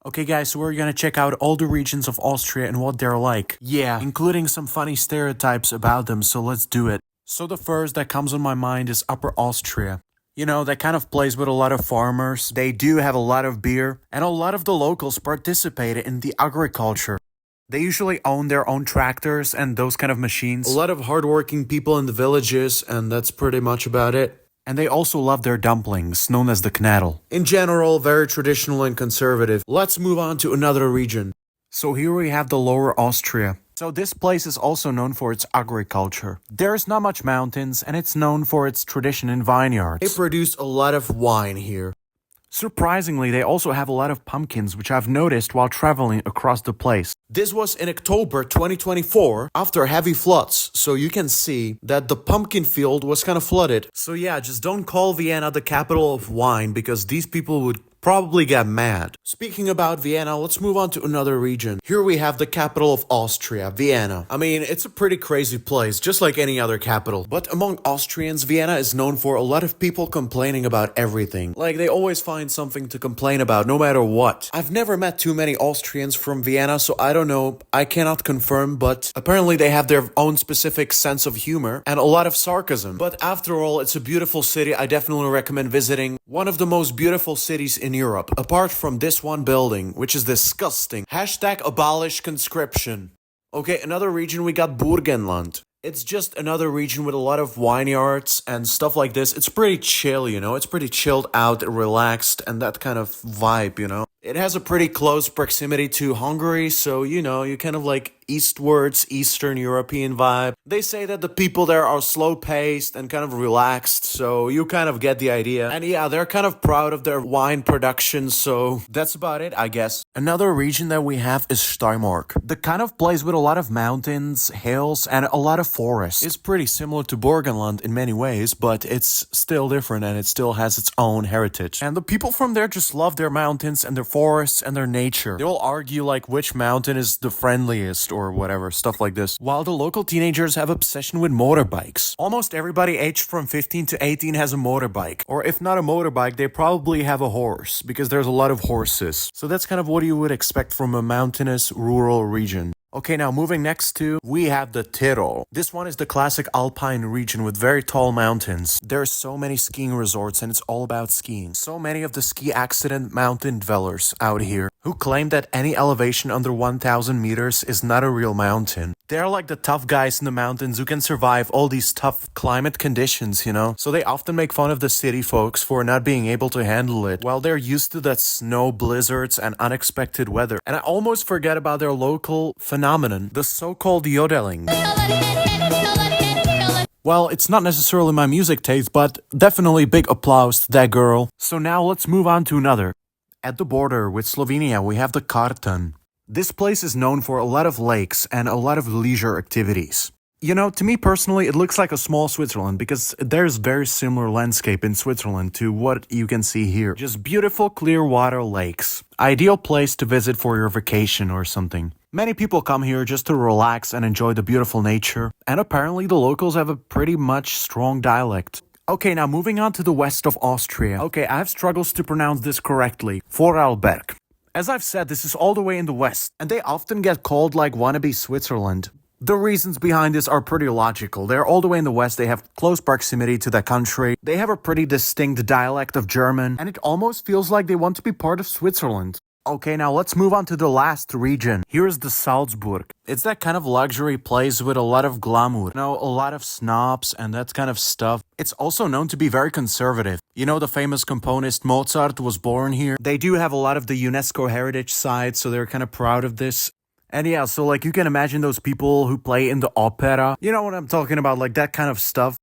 Okay guys, so we're gonna check out all the regions of Austria and what they're like. Yeah, including some funny stereotypes about them, so let's do it. So the first that comes on my mind is Upper Austria. You know, that kind of place with a lot of farmers. They do have a lot of beer, and a lot of the locals participate in the agriculture. They usually own their own tractors and those kind of machines. A lot of hardworking people in the villages, and that's pretty much about it. And they also love their dumplings, known as the knädel. In general, very traditional and conservative. Let's move on to another region. So here we have the Lower Austria. So this place is also known for its agriculture. There's not much mountains, and it's known for its tradition in vineyards. They produce a lot of wine here. Surprisingly, they also have a lot of pumpkins, which I've noticed while traveling across the place. This was in October 2024, after heavy floods, so you can see that the pumpkin field was kind of flooded. So yeah, just don't call Vienna the capital of wine, because these people would probably get mad. Speaking about Vienna, let's move on to another region. Here we have the capital of Austria, Vienna. I mean, it's a pretty crazy place, just like any other capital. But among Austrians, Vienna is known for a lot of people complaining about everything. Like, they always find something to complain about, no matter what. I've never met too many Austrians from Vienna, so I don't know. I cannot confirm, but apparently they have their own specific sense of humor and a lot of sarcasm. But after all, it's a beautiful city. I definitely recommend visiting. One of the most beautiful cities in Europe, apart from this one building, which is disgusting. Hashtag abolish conscription. Okay, another region, we got Burgenland. It's just another region with a lot of vineyards and stuff like this. It's pretty chill, you know? It's pretty chilled out, relaxed, and that kind of vibe, you know? It has a pretty close proximity to Hungary, so, you know, you kind of like eastwards, Eastern European vibe. They say that the people there are slow-paced and kind of relaxed, so you kind of get the idea. And yeah, they're kind of proud of their wine production, so that's about it, I guess. Another region that we have is Steiermark. The kind of place with a lot of mountains, hills, and a lot of forests. It's pretty similar to Burgenland in many ways, but it's still different and it still has its own heritage. And the people from there just love their mountains and their forests and their nature. They will argue like which mountain is the friendliest or whatever, stuff like this. While the local teenagers have obsession with motorbikes. Almost everybody aged from 15 to 18 has a motorbike. Or if not a motorbike, they probably have a horse, because there's a lot of horses. So that's kind of what you would expect from a mountainous rural region. Okay, now moving next to, we have the Tyrol. This one is the classic alpine region with very tall mountains. There are so many skiing resorts and it's all about skiing. So many of the ski accident mountain dwellers out here who claim that any elevation under 1,000 meters is not a real mountain. They're like the tough guys in the mountains who can survive all these tough climate conditions, you know? So they often make fun of the city folks for not being able to handle it, while they're used to that snow, blizzards, and unexpected weather. And I almost forget about their local phenomenon, the so-called yodeling. Well, it's not necessarily my music taste, but definitely big applause to that girl. So now let's move on to another. At the border with Slovenia, we have the Kartan. This place is known for a lot of lakes and a lot of leisure activities. You know, to me personally, it looks like a small Switzerland because there's very similar landscape in Switzerland to what you can see here. Just beautiful clear water lakes. Ideal place to visit for your vacation or something. Many people come here just to relax and enjoy the beautiful nature. And apparently the locals have a pretty much strong dialect. Okay, now moving on to the west of Austria. Okay, I have struggles to pronounce this correctly. Vorarlberg. As I've said, this is all the way in the west, and they often get called like wannabe Switzerland. The reasons behind this are pretty logical. They're all the way in the west, they have close proximity to that country, they have a pretty distinct dialect of German, and it almost feels like they want to be part of Switzerland. Okay, now let's move on to the last region. Here's the Salzburg. It's that kind of luxury place with a lot of glamour. You know, a lot of snobs and that kind of stuff. It's also known to be very conservative. You know, the famous componist Mozart was born here. They do have a lot of the UNESCO heritage sites, so they're kind of proud of this. And yeah, so like you can imagine those people who play in the opera. You know what I'm talking about, like that kind of stuff.